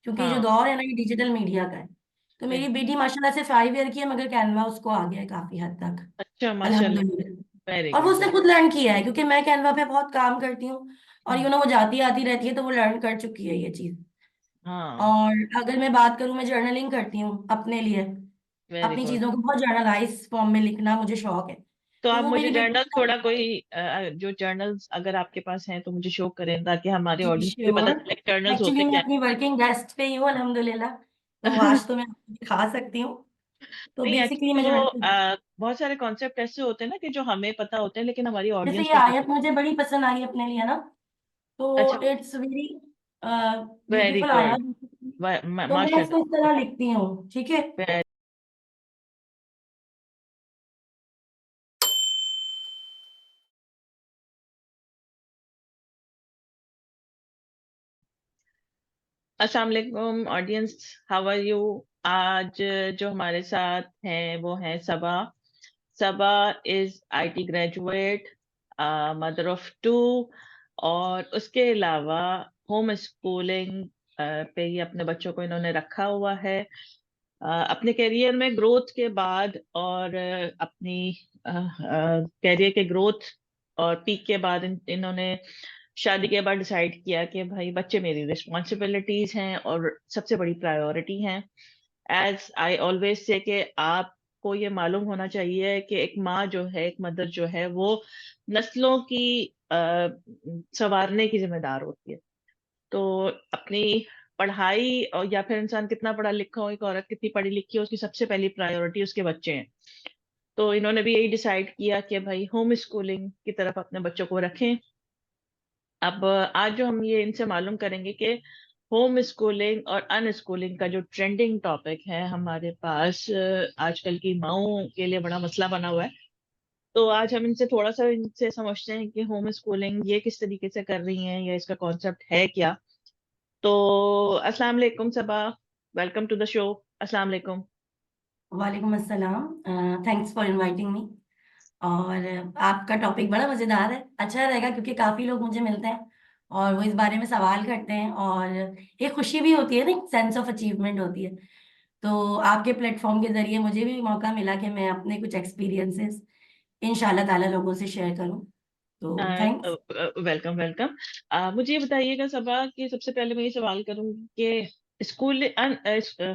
क्योंकि जो हाँ। दौर है ना ये डिजिटल मीडिया का है। तो मेरी बिल्कुल। बेटी माशाल्लाह से 5 ईयर की है, मगर कैनवा उसको आ गया है काफी हद तक, अच्छा, माशाल्लाह। वेरी अल्हम्दुलिल्लाह। और वो गुड, उसने वेरी। खुद लर्न किया है, क्योंकि मैं कैनवा पे बहुत काम करती हूँ, और हम्म। वो जाती आती रहती है, तो वो लर्न कर चुकी है ये चीज। हाँ। और अगर मैं बात करूँ, मैं जर्नलिंग करती हूँ अपने लिए, वेरी अपनी गुड। चीजों को बहुत जर्नलाइज फॉर्म में लिखना मुझे शौक है। तो तो आप वो मुझे मेरी बेटी जर्नल उसका, थोड़ा कोई जो जर्नल्स अगर आपके पास हैं तो मुझे शो करें, ताकि हमारे जी ऑडियंस को भी श्योर। पता चले जर्नल्स एक्चुअली होते मैं क्या अपनी वर्किंग डेस्क पे ही हूँ अल्हम्दुलिल्लाह, तो हैं। आज तो मैं आपको दिखा सकती हूँ। तो नहीं, बेसिकली एक्चुअली मैं वो जर्नल, बहुत सारे कॉन्सेप्ट ऐसे होते हैं ना कि जो हमें पता होते हैं लेकिन हमारी जैसे ऑडियंस ये को नहीं आयत पता। मुझे बड़ी पसंद आई अपने लिए ना, अच्छा। तो it's very very beautiful good. आयत। तो मैं इसको इस माशाल्लाह। तरह लिखती हूँ, ठीक है। अस्सलाम वालेकुम ऑडियंस, हाउ आर यू। आज जो हमारे साथ हैं वो हैं Saba. Saba is IT graduate, mother of two, और उसके अलावा होम स्कूलिंग पे ही अपने बच्चों को इन्होंने रखा हुआ है। अपने करियर में ग्रोथ के बाद और अपनी करियर के ग्रोथ और पीक के बाद इन्होंने शादी के बाद डिसाइड किया कि भाई बच्चे मेरी रिस्पॉन्सिबिलिटीज हैं और सबसे बड़ी प्रायोरिटी हैं। एज आई ऑलवेज से कि आपको ये मालूम होना चाहिए कि एक माँ जो है, एक मदर जो है, वो नस्लों की संवारने की जिम्मेदार होती है। तो अपनी पढ़ाई, और या फिर इंसान कितना पढ़ा लिखा हो, एक औरत कितनी पढ़ी लिखी हो, उसकी सबसे पहली प्रायोरिटी उसके बच्चे हैं। तो इन्होंने भी यही डिसाइड किया कि भाई होम स्कूलिंग की तरफ अपने बच्चों को रखें। अब आज जो हम ये इनसे मालूम करेंगे कि होम स्कूलिंग और अनस्कूलिंग का जो ट्रेंडिंग टॉपिक है हमारे पास, आजकल की माओ के लिए बड़ा मसला बना हुआ है। तो आज हम इनसे थोड़ा सा इनसे समझते हैं कि होम स्कूलिंग ये किस तरीके से कर रही हैं या इसका कॉन्सेप्ट है क्या। तो अस्सलाम वालेकुम सबा, वेलकम टू द शो। अस्सलाम वालेकुम। वालेकुम अस्सलाम, थैंक्स फॉर इनवाइटिंग मी। और आपका टॉपिक बड़ा मजेदार है, अच्छा रहेगा, क्योंकि काफी लोग मुझे मिलते हैं और वो इस बारे में सवाल करते हैं, और एक खुशी भी होती है ना, एक सेंस ऑफ अचीवमेंट होती है। तो आपके प्लेटफॉर्म के जरिए मुझे भी मौका मिला कि मैं अपने कुछ एक्सपीरियंसेस इंशाल्लाह ताला लोगों से शेयर करूं, तो थैंक्स। Welcome, welcome. मुझे ये बताइएगा सबा कि सबसे पहले मैं ये सवाल करूंगी कि स्कूल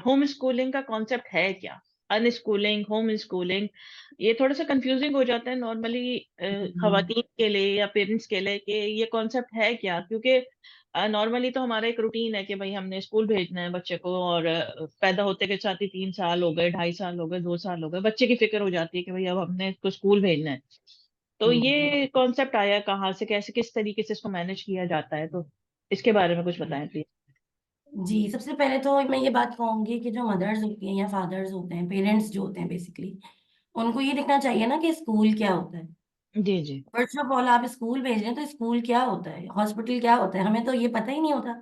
होम स्कूलिंग का कॉन्सेप्ट है क्या। अनस्कूलिंग, होम स्कूलिंग, ये थोड़ा सा कंफ्यूजिंग हो जाता है नॉर्मली खवातीन के लिए या पेरेंट्स के लिए कि ये कॉन्सेप्ट है क्या। क्योंकि नॉर्मली तो हमारा एक रूटीन है कि भाई हमने स्कूल भेजना है बच्चे को, और पैदा होते के साथ ही 3 साल हो गए, 2.5 साल हो गए, 2 साल हो गए, बच्चे की फिक्र हो जाती है कि भाई अब हमने इसको स्कूल भेजना है। तो ये कॉन्सेप्ट आया कहाँ से, कैसे, किस तरीके से इसको मैनेज किया जाता है, तो इसके बारे में कुछ बताएं प्लीज। जी, सबसे पहले तो मैं ये बात कहूंगी कि जो मदर्स होती हैं या फादर्स होते हैं, पेरेंट्स जो होते हैं बेसिकली, उनको ये देखना चाहिए ना कि स्कूल क्या होता है। जी, जी। फर्स्ट ऑफ ऑल आप स्कूल भेज रहे हैं तो स्कूल क्या होता है, हॉस्पिटल क्या होता है, हमें तो ये पता ही नहीं होता।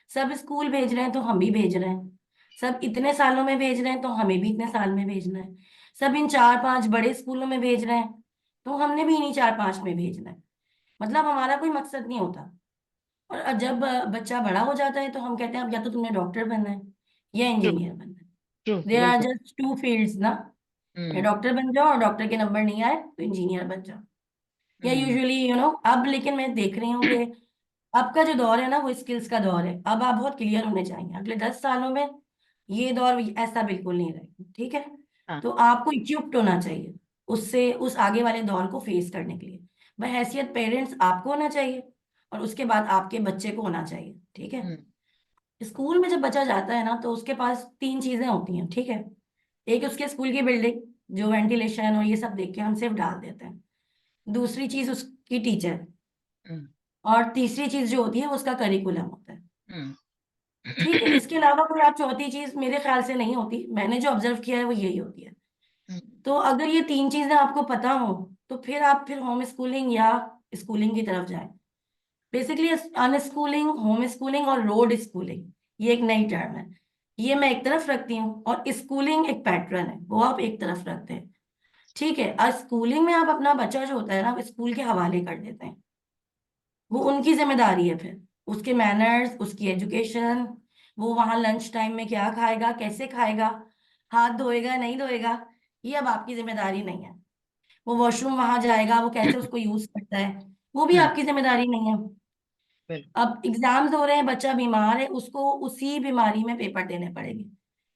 सब स्कूल भेज रहे हैं तो हम भी भेज रहे हैं, सब इतने सालों में भेज रहे हैं तो हमें भी इतने साल में भेजना है, सब इन 4-5 बड़े स्कूलों में भेज रहे हैं तो हमने भी इन्हीं 4-5 में भेजना है। मतलब हमारा कोई मकसद नहीं होता। और जब बच्चा बड़ा हो जाता है तो हम कहते हैं अब या तो तुमने डॉक्टर बनना है या ट्रू, इंजीनियर बनना है। ट्रू, देर आर बिल्कुल। जस्ट टू फील्ड्स ना, या हम्म। डॉक्टर बन जाओ और डॉक्टर के नंबर नहीं आए तो इंजीनियर बन जाओ, या हम्म। यूजुअली अब लेकिन मैं देख रही हूँ कि अब का जो दौर है ना वो स्किल्स का दौर है। अब आप बहुत क्लियर होने चाहिए, अगले 10 सालों में ये दौर ऐसा बिल्कुल नहीं रहेगा, ठीक है। हाँ। तो आपको इक्विप्ड होना चाहिए उससे, उस आगे वाले दौर को फेस करने के लिए। बहैसियत पेरेंट्स आपको होना चाहिए, और उसके बाद आपके बच्चे को होना चाहिए, ठीक है। हम्म। स्कूल में जब बच्चा जाता है ना तो उसके पास 3 चीजें होती हैं, ठीक है। एक उसके स्कूल की बिल्डिंग, जो वेंटिलेशन और ये सब देख के हम सिर्फ डाल देते हैं। दूसरी चीज उसकी टीचर, हम्म। और तीसरी चीज जो होती है वो उसका करिकुलम होता है, हम्म। ठीक है। इसके अलावा कोई आप चौथी चीज मेरे ख्याल से नहीं होती, मैंने जो ऑब्जर्व किया है वो यही होती है। तो अगर ये 3 चीजें आपको पता हो तो फिर होम स्कूलिंग या स्कूलिंग की तरफ जाए। बेसिकली अनस्कूलिंग, होम स्कूलिंग और रोड स्कूलिंग, ये एक नई टर्म है। ये मैं एक तरफ रखती हूँ, और स्कूलिंग एक पैटर्न है, वो आप एक तरफ रखते हैं, ठीक है। और स्कूलिंग में आप अपना बच्चा जो होता है ना वो स्कूल के हवाले कर देते हैं, वो उनकी जिम्मेदारी है फिर, उसके मैनर्स, उसकी एजुकेशन, वो वहां लंच टाइम में क्या खाएगा, कैसे खाएगा, हाथ धोएगा नहीं धोएगा, ये अब आपकी जिम्मेदारी नहीं है। वो वॉशरूम वहां जाएगा, वो कैसे उसको यूज करता है, वो भी हम्म। आपकी जिम्मेदारी नहीं है। बिल्कुल। अब एग्जाम्स हो रहे हैं, बच्चा बीमार है, उसको उसी बीमारी में पेपर देने पड़ेंगे,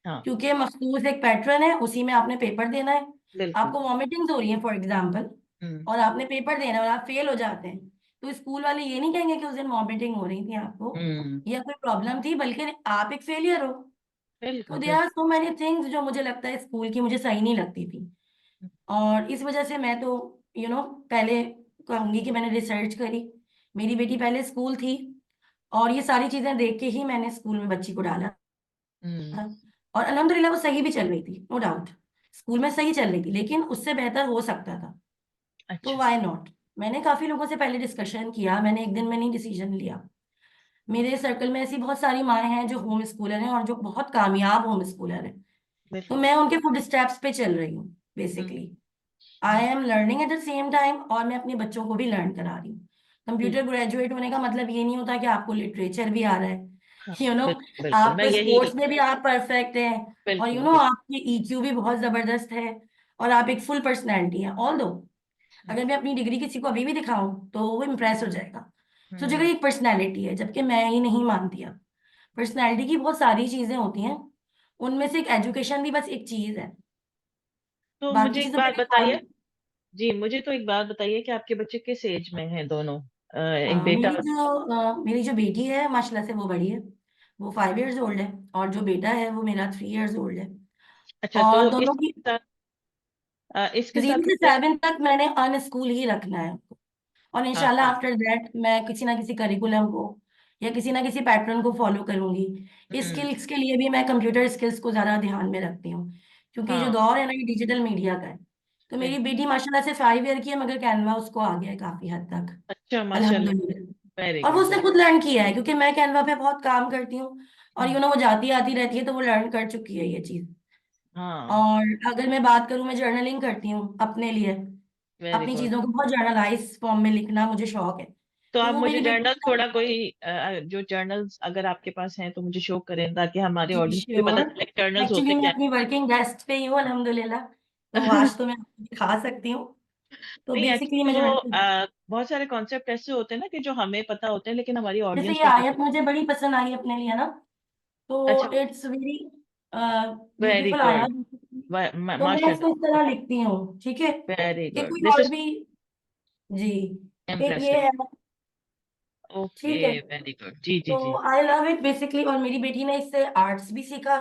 हाँ। क्योंकि मखसूस एक पैटर्न है, उसी में आपने पेपर देना है। बिल्कुल। आपको वॉमिटिंग्स हो रही है फॉर एग्जाम्पल, हम्म। और आपने पेपर देना है और आप फेल हो जाते हैं, तो स्कूल वाले ये नहीं कहेंगे कि उस दिन वॉमिटिंग हो रही थी आपको हम्म। या कोई प्रॉब्लम थी, बल्कि आप एक फेलियर हो। तो बिल्कुल दे बिल्कुल। आर सो मैनी थिंग्स जो मुझे लगता है स्कूल की मुझे सही नहीं लगती थी। और इस वजह से मैं तो पहले कहूंगी कि मैंने रिसर्च करी। मेरी बेटी पहले स्कूल थी, और ये सारी चीजें देख के ही मैंने स्कूल में बच्ची को डाला हम्म। था। और अल्हम्दुलिल्लाह वो सही भी चल रही थी, नो डाउट, स्कूल में सही चल रही थी, लेकिन उससे बेहतर हो सकता था। तो अच्छा। Why not. मैंने काफी लोगों से पहले डिस्कशन किया, मैंने एक दिन में नहीं डिसीजन लिया। मेरे सर्कल में ऐसी बहुत सारी माएँ हैं जो होम स्कूलर हैं और जो बहुत कामयाब होम स्कूलर हैं। तो बिल्कुल। मैं उनके फुट स्टेप्स पे चल रही हूँ hmm. Basically. I am learning at the same time, और मैं अपने बच्चों को भी लर्न करा रही हूँ। बिल्कुल। कंप्यूटर ग्रेजुएट होने का मतलब ये नहीं होता कि आपको लिटरेचर भी आ रहा है, हाँ। यू नो बिल्कुल बिल्कुल, मैं आपको यही। स्पोर्ट्स में भी आप परफेक्ट हैं, और बिल्कुल बिल्कुल। आपकी ईक्यू भी बहुत जबरदस्त है, और आप एक फुल पर्सनैलिटी है। ऑल दो अगर मैं अपनी डिग्री किसी को अभी भी दिखाऊं तो वो इम्प्रेस हो जाएगा। तो जगह हम्म। एक पर्सनैलिटी है, जबकि मैं ये नहीं मानती अब। पर्सनैलिटी की बहुत सारी चीजें होती हैं, उनमें से एक एजुकेशन भी बस एक चीज है, तो बाकी मुझे एक चीजों पे बात भी बताइए। ध्यान। जी, मुझे तो एक बात बताइए कि आपके बच्चे किस एज में हैं दोनों? एक बेटा। मेरी जो बेटी है माशाल्लाह से वो बड़ी है, वो 5 इयर्स ओल्ड है, और जो बेटा है वो मेरा 3 इयर्स ओल्ड है। अच्छा, तो और दोनों की इसके साथ, इसके 0 साथ से मुझे। 7 तक मैंने अन स्कूल ही रखना है, और हाँ इंशाल्लाह हाँ। आफ्टर दैट मैं किसी ना किसी करिकुलम को या किसी ना किसी पैटर्न को फॉलो करूंगी। हम्म। स्किल्स के लिए भी मैं कंप्यूटर स्किल्स को ज्यादा ध्यान में रखती हूँ, क्योंकि जो हाँ। दौर है ना ये डिजिटल मीडिया का है। तो मेरी बिल्कुल। बेटी माशाल्लाह से 5 ईयर की है, मगर कैनवा उसको आ गया है काफी हद तक, अच्छा, माशाल्लाह। अल्हम्दुलिल्लाह। वेरी और वो गुड उसने वेरी। खुद लर्न किया है, क्योंकि मैं कैनवा पे बहुत काम करती हूँ, और हम्म। वो जाती आती रहती है, तो वो लर्न कर चुकी है ये चीज। हाँ। और अगर मैं बात करूँ, मैं जर्नलिंग करती हूँ अपने लिए, वेरी अपनी गुड। चीजों को बहुत जर्नलाइज फॉर्म में लिखना मुझे शौक है। तो तो आप वो मुझे मेरी जर्नल बेटी थोड़ा कोई जो जर्नल्स अगर आपके पास हैं तो मुझे शो करें, ताकि हमारे जी ऑडियंस को भी श्योर। पता चले जर्नल्स एक्चुअली होते मैं क्या अपनी वर्किंग डेस्क पे ही हूँ अल्हम्दुलिल्लाह, तो हैं। आज तो मैं आपको दिखा सकती हूँ। तो नहीं, बेसिकली मैं एक्चुअली वो जर्नल, बहुत सारे कॉन्सेप्ट ऐसे होते हैं ना कि जो हमें पता होते हैं लेकिन हमारी जैसे ऑडियंस ये को नहीं आयत मुझे बड़ी पसंद आई अपने लिए ना, पता। अच्छा। तो इट्स वेरी वेरी ब्यूटीफुल आया। गुड। तो मैं इसको माशाल्लाह। इस तरह लिखती हूँ, ठीक है। वेरी एक गुड, कोई दिस और इज भी, जी, एक इम्प्रेसिव। ये है, ओके। ठीक है। वेरी गुड, जी जी जी। तो आई लव इट बेसिकली, और मेरी बेटी ने इससे आर्ट्स भी सीखा।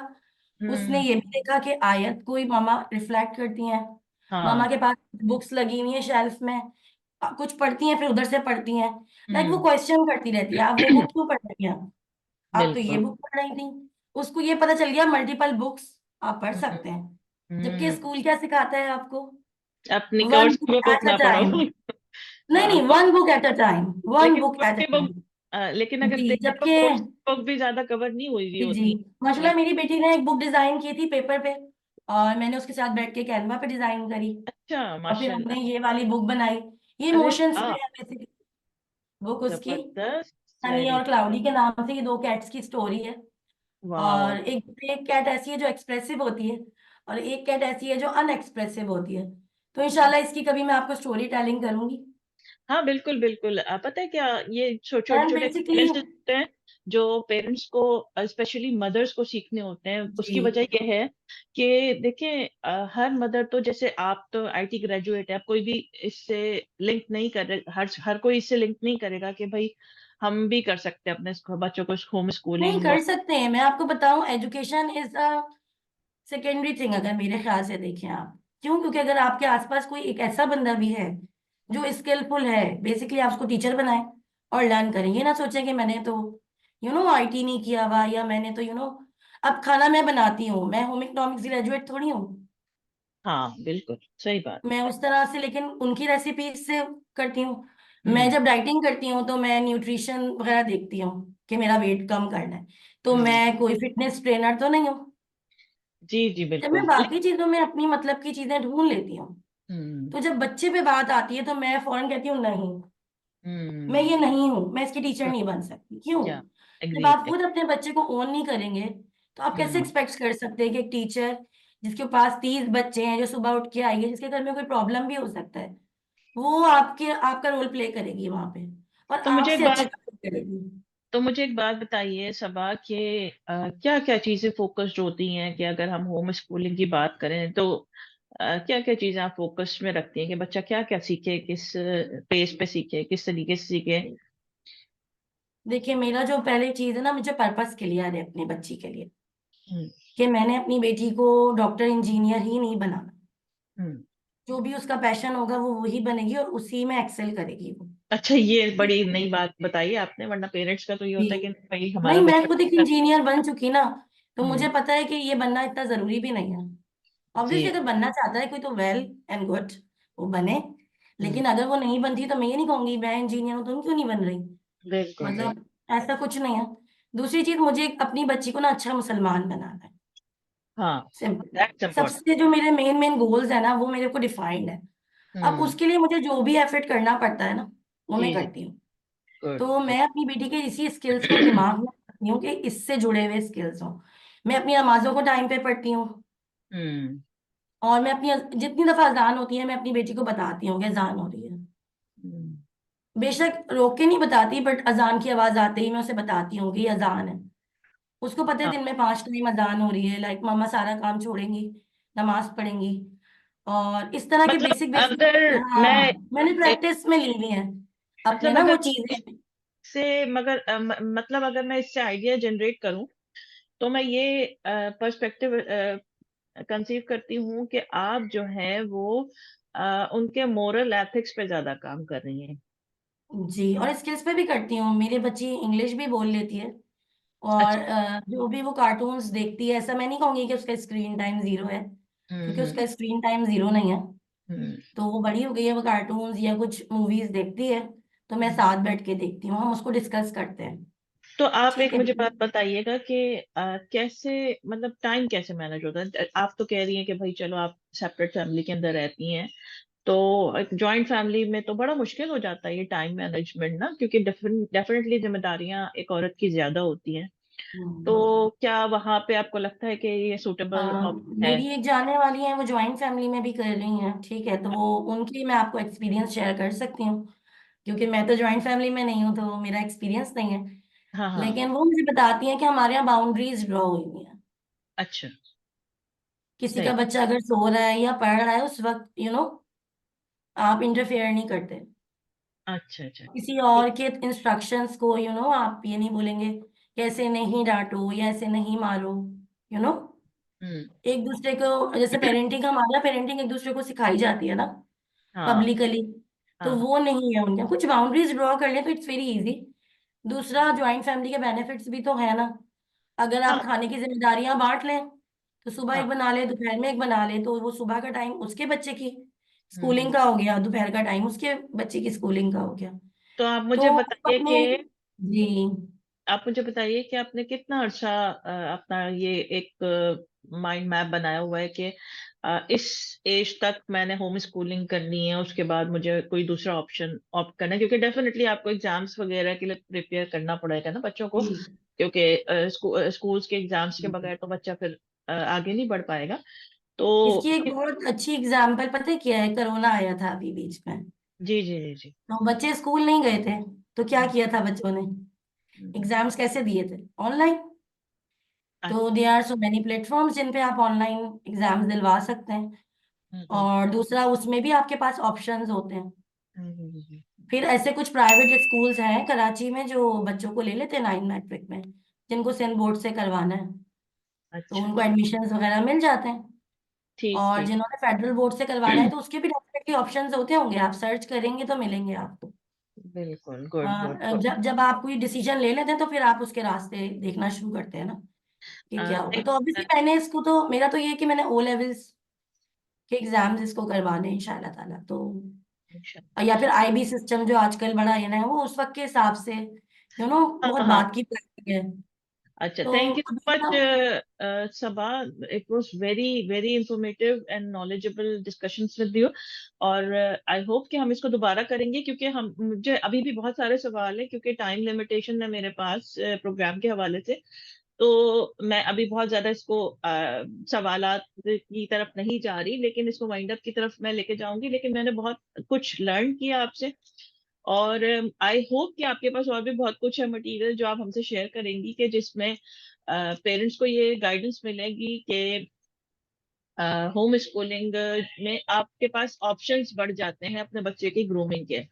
उसने हम्म। ये भी देखा कि आयत को ही मामा रिफ्लेक्ट करती हैं। मामा हाँ। के पास बुक्स लगी हुई हैं शेल्फ में, कुछ पढ़ती हैं फिर उधर से पढ़ती हैं। लाइक वो हम्म। क्वेश्चन करती रहती है, आप वो बुक क्यों पढ़ रही हैं, आप तो ये बिल्कुल। बुक पढ़ रही थी। उसको ये पता चल गया मल्टीपल बुक्स आप पढ़ हम्म। सकते हैं। जबकि हम्म। स्कूल क्या सिखाता है आपको, अपनी one course book book at a ना पढ़ो। टाइम। नहीं हाँ। नहीं, one book at a time, one लेकिन बुक कोई एट अ भी बुक, टाइम। लेकिन अगर जी, देखें तो जबकि कोर्स बुक भी ज्यादा कवर नहीं हुई हुई जी जी, होती। माशाल्लाह लाइक। मेरी बेटी ने एक बुक डिजाइन की थी पेपर पे, और मैंने उसके साथ बैठ के कैनवा पे डिजाइन करी, अच्छा, और फिर माशाल्लाह। हमने ये वाली बुक बनाई। ये अरे इमोशंस पे वाह। है बेसिकली बुक उसकी। जबरदस्त। सनी वेरी और क्लाउडी के नाम से ये दो कैट्स की स्टोरी है। वाह। और एक एक कैट ऐसी है जो एक्सप्रेसिव होती है, और एक कैट ऐसी है जो अनएक्सप्रेसिव होती है। तो इंशाल्लाह इसकी कभी मैं आपको स्टोरी टेलिंग करूंगी। हाँ बिल्कुल बिल्कुल, पता है क्या, ये छोटे एंड छोटे बेसिकली, एक्सपीरियंसेस होते हैं जो पेरेंट्स को, स्पेशली मदर्स को सीखने होते हैं। जी उसकी वजह ये है कि देखिए, हर मदर तो, जैसे आप तो आईटी ग्रेजुएट है, आप कोई भी इससे लिंक नहीं कर रहे, हर हर कोई इससे लिंक नहीं करेगा कि भाई हम भी कर सकते हैं अपने बच्चों को होम नहीं स्कूलिंग। कर सकते हैं, मैं आपको बताऊं, education is a secondary thing अगर मेरे ख्याल से देखें आप। क्यों? क्योंकि अगर आपके आसपास कोई एक ऐसा बंदा भी है जो स्किलफुल है, बेसिकली आप उसको टीचर बनाएं और लर्न करें। ये ना सोचें कि मैंने तो आईटी नहीं किया हुआ, या मैंने तो अब खाना मैं बनाती हूँ, मैं होम इकोनॉमिक्स ग्रेजुएट थोड़ी हूँ, हाँ बिल्कुल सही बात। मैं उस तरह से, लेकिन उनकी रेसिपीज से करती हूँ। मैं हम्म। जब डाइटिंग करती हूँ तो मैं न्यूट्रिशन वगैरह देखती हूँ कि मेरा वेट कम करना है। तो हम्म। मैं कोई फिटनेस ट्रेनर तो नहीं हूँ। जी जी जब मैं बिल्कुल। बाकी चीजों में अपनी मतलब की चीजें ढूंढ लेती हूँ, हम्म। तो जब बच्चे पे बात आती है तो मैं फौरन कहती हूँ नहीं, मैं हम्म। ये नहीं हूँ, मैं इसकी टीचर नहीं बन सकती। क्यों? क्या? जब एग्री। आप खुद अपने बच्चे को ओन नहीं करेंगे तो आप कैसे हम्म। एक्सपेक्ट कर सकते हैं कि एक टीचर जिसके पास 30 बच्चे हैं, जो सुबह उठ के आएंगे, जिसके घर में कोई प्रॉब्लम भी हो सकता है, वो आपके आपका रोल प्ले करेगी वहां पे, और तो मुझे एक आपसे अच्छे बात काम करेगी। तो मुझे एक बात बताइए सबा कि क्या क्या चीजें फोकस्ड होती हैं कि अगर हम होम स्कूलिंग की बात करें तो क्या क्या चीजें आप फोकस में रखती हैं कि बच्चा क्या क्या सीखे, किस पेस पे सीखे, किस तरीके से सीखे? देखिए, मेरा जो पहले चीज है ना, मुझे पर्पस क्लियर है अपनी बच्ची के लिए, हम्म। कि मैंने अपनी बेटी को डॉक्टर इंजीनियर ही नहीं बनाना। हम्म। जो भी उसका पैशन होगा वो वही बनेगी और उसी में एक्सेल करेगी वो। अच्छा, ये ठीक बड़ी है? नई बात बताई आपने, वरना पेरेंट्स का तो ये होता है कि जी। भाई नहीं, हमारा मैं बच्चा खुद एक कुछ कर। इंजीनियर बन चुकी ना, तो मुझे हम्म। पता है कि ये बनना इतना जरूरी भी नहीं है। ऑब्वियसली जी। अगर बनना चाहता है कोई तो वेल एंड गुड, वो बने। हम्म। लेकिन अगर वो नहीं बनती तो मैं ये नहीं कहूंगी मैं इंजीनियर हूँ तुम क्यों नहीं बन रही। बिल्कुल बिल्कुल। मतलब ऐसा कुछ नहीं है। दूसरी चीज, मुझे अपनी बच्ची को ना अच्छा मुसलमान बनाना है। हाँ, सिंपल। That's important. सबसे जो मेरे मेन मेन गोल्स है ना, वो मेरे को डिफाइंड है। अब हम्म। उसके लिए मुझे जो भी एफर्ट करना पड़ता है ना, वो मैं जी जी। करती हूँ। गुड तो गुड। मैं अपनी बेटी के इसी स्किल्स को दिमाग में रखती हूँ कि इससे जुड़े हुए स्किल्स हों। मैं अपनी नमाजों को टाइम पे पढ़ती हूँ, हम्म। और मैं अपनी जितनी दफा अजान होती है मैं अपनी बेटी को बताती हूँ कि अजान हो रही है। हम्म। बेशक रोक के नहीं बताती, बट अजान की आवाज आते ही मैं उसे बताती हूँ कि ये अजान है। उसको पता है हाँ, दिन में 5 टाइम अजान हो रही है, लाइक मम्मा सारा काम छोड़ेंगी, नमाज पढ़ेंगी। और इस तरह के मतलब बेसिक बेसिक, अगर मैं हाँ, मैंने प्रैक्टिस में ली हुई है अपने मतलब ना वो अगर चीजें। इससे मगर मतलब अगर मैं इससे आइडिया जनरेट करूं तो मैं ये पर्सपेक्टिव कंसीव करती हूँ कि आप जो है वो उनके मोरल एथिक्स पे ज्यादा काम कर रही हैं। जी, और स्किल्स पे भी करती हूँ। मेरी बच्ची इंग्लिश भी बोल लेती है, और अच्छा। जो भी वो कार्टून्स देखती है, ऐसा मैं नहीं कहूंगी कि उसका स्क्रीन टाइम जीरो है, क्योंकि हम्म। उसका स्क्रीन टाइम जीरो नहीं है। हम्म। तो वो बड़ी हो गई है, वो कार्टून्स या कुछ मूवीज देखती है, तो मैं हम्म। साथ बैठ के देखती हूँ, हम उसको डिस्कस करते हैं। तो आप ठीक एक है। मुझे बात बताइएगा कि कैसे, मतलब टाइम कैसे मैनेज होता है? आप तो कह रही हैं कि भाई चलो आप सेपरेट फैमिली के अंदर रहती हैं, तो एक जॉइंट फैमिली में तो बड़ा मुश्किल हो जाता है ये टाइम मैनेजमेंट ना, क्योंकि डेफिनेटली जिम्मेदारियां एक औरत की ज्यादा होती हैं। तो हम्म। क्या वहां पे आपको लगता है कि ये सूटेबल ऑप्शन है? मेरी एक जानने वाली है, वो ज्वाइंट फैमिली में भी कर रही हैं, ठीक है, तो वो उनकी मैं आपको एक्सपीरियंस शेयर कर सकती हूँ, क्योंकि मैं तो ज्वाइंट फैमिली में नहीं हूँ तो मेरा एक्सपीरियंस नहीं है। हाँ हाँ। लेकिन वो मुझे बताती हैं कि हमारे यहाँ बाउंड्रीज ड्रॉ हुई हुई हैं। अच्छा। किसी का सही। बच्चा अगर सो रहा है या पढ़ रहा है, उस वक्त आप इंटरफेयर नहीं करते। अच्छा अच्छा। किसी ठीक। और के इंस्ट्रक्शंस को आप ये नहीं बोलेंगे कि ऐसे नहीं डांटो या ऐसे नहीं मारो। यू नो हम्म। एक दूसरे को, जैसे पेरेंटिंग, हमारा पेरेंटिंग एक दूसरे को सिखाई जाती है ना, हाँ पब्लिकली। तो हाँ वो नहीं है उनके यहाँ। कुछ बाउंड्रीज ड्रॉ कर ले तो इट्स वेरी इजी। दूसरा, ज्वाइंट फैमिली के बेनिफिट्स भी तो है ना। अगर हाँ आप खाने की जिम्मेदारियां बांट लें, तो सुबह हाँ। एक बना ले, दोपहर में एक बना ले, तो वो सुबह का टाइम उसके बच्चे की हम्म। स्कूलिंग का हो गया, दोपहर का टाइम उसके बच्चे की स्कूलिंग का हो गया। तो तो बताइए अपने, कि जी, आप मुझे बताइए कि आपने कितना अर्सा अपना ये एक माइंड मैप बनाया हुआ है कि इस एज तक मैंने होम स्कूलिंग करनी है, उसके बाद मुझे कोई दूसरा ऑप्शन ऑप्ट करना है, क्योंकि डेफिनेटली आपको एग्जाम्स वगैरह के लिए प्रिपेयर करना पड़ेगा ना बच्चों को, जी। क्योंकि स्कूल्स के एग्जाम्स के बगैर तो बच्चा फिर आगे नहीं बढ़ पाएगा। इसकी तो एक बहुत अच्छी एग्जाम्पल पता है क्या है? कोरोना आया था अभी बीच में, जी जी जी जी। तो बच्चे स्कूल नहीं गए थे, तो क्या हम्म। किया था बच्चों ने? हम्म। एग्जाम्स कैसे दिए थे? ऑनलाइन। तो अच्छा। They are so many platforms जिन पे आप ऑनलाइन एग्जाम्स दिलवा सकते हैं। हम्म। और दूसरा, उसमें भी आपके पास ऑप्शंस होते हैं। हम्म। फिर ऐसे कुछ प्राइवेट स्कूल्स हैं कराची में जो बच्चों को ले लेते हैं 9 मैट्रिक में, जिनको सेंट बोर्ड से करवाना है, तो अच्छा उनको अच्छा। एडमिशन्स वगैरह मिल जाते हैं। ठीक और ठीक। जिन्होंने फेडरल बोर्ड से करवाना है तो उसके भी डेफिनेटली ऑप्शंस होते होंगे, आप सर्च करेंगे तो मिलेंगे आपको। बिल्कुल, गुड गुड हाँ, गुड। जब जब आप कोई डिसीजन ले लेते हैं तो फिर आप उसके रास्ते देखना शुरू करते हैं ना, कि क्या होगा। नहीं। तो ऑब्वियसली मैंने इसको, तो मेरा तो ये है कि मैंने ओ लेवल्स के एग्जाम्स इसको करवाने हैं इंशाल्लाह ताला, तो अच्छा। या फिर आईबी सिस्टम जो आजकल बड़ा ये ना है, वो उस वक्त के हिसाब से हाँ बहुत हाँ। बात की बात है। अच्छा, तो थैंक यू सो अभी ना much Saba, it was very very informative and knowledgeable discussions with you. और आई होप कि हम इसको दोबारा करेंगे, क्योंकि हम मुझे अभी भी बहुत सारे सवाल है, क्योंकि टाइम लिमिटेशन है मेरे पास प्रोग्राम के हवाले से। तो मैं अभी बहुत ज्यादा इसको सवालात की तरफ नहीं जा रही, लेकिन इसको वाइंड अप की तरफ मैं लेके जाऊंगी। लेकिन मैंने बहुत कुछ लर्न किया आपसे, और आई होप कि आपके पास और भी बहुत कुछ है मटेरियल जो आप हमसे शेयर करेंगी, कि जिसमें पेरेंट्स को ये गाइडेंस मिलेगी कि होम स्कूलिंग में आपके पास ऑप्शंस बढ़ जाते हैं अपने बच्चे की ग्रूमिंग के।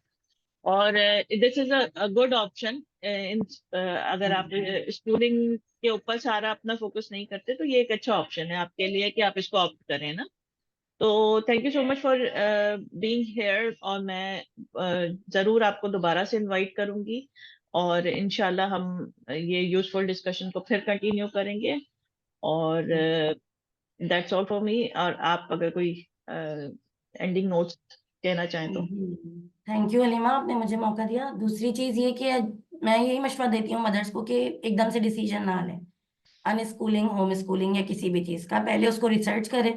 और this is a good option in, अगर आप स्कूलिंग के ऊपर सारा अपना फोकस नहीं करते, तो ये एक अच्छा ऑप्शन है आपके लिए कि आप इसको ऑप्ट करें ना। तो thank you so much for being here, और मैं जरूर आपको दोबारा से इनवाइट करूंगी, और इंशाल्लाह हम ये यूजफुल डिस्कशन को फिर कंटिन्यू करेंगे। और दैट्स ऑल फॉर मी। और आप अगर कोई एंडिंग नोट्स कहना चाहें तो। थैंक यू अलीमा, आपने मुझे मौका दिया। दूसरी चीज ये कि मैं यही मशवरा देती हूँ मदर्स को कि एकदम से डिसीजन ना लें, अनस्कूलिंग होम स्कूलिंग या किसी भी चीज का। पहले उसको रिसर्च करें,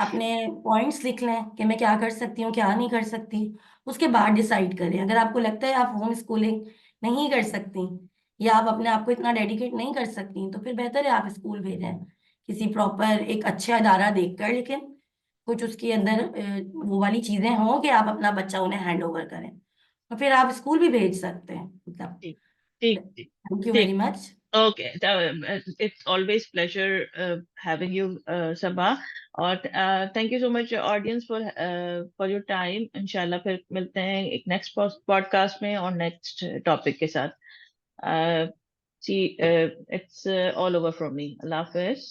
अपने पॉइंट्स लिख लें कि मैं क्या कर सकती हूँ क्या नहीं कर सकती। उसके बाद डिसाइड करें। अगर आपको लगता है आप होम स्कूलिंग नहीं कर सकती या आप अपने आप को इतना डेडिकेट नहीं कर सकती, तो फिर बेहतर है आप स्कूल भेजें, किसी प्रॉपर एक अच्छा इदारा देखकर। लेकिन कुछ उसके अंदर वो वाली चीजें हों कि आप अपना बच्चा उन्हें हैंड ओवर करें, तो फिर आप स्कूल भी भेज सकते हैं मतलब। ठीक ठीक ठीक थैंक यू वेरी ठीक। Much. Okay, it's always pleasure having you, Sabah. और thank you so much audience for your time. इंशाल्लाह फिर मिलते हैं एक नेक्स्ट पॉडकास्ट में और नेक्स्ट टॉपिक के साथ। See, it's all over from me. Allah Hafiz.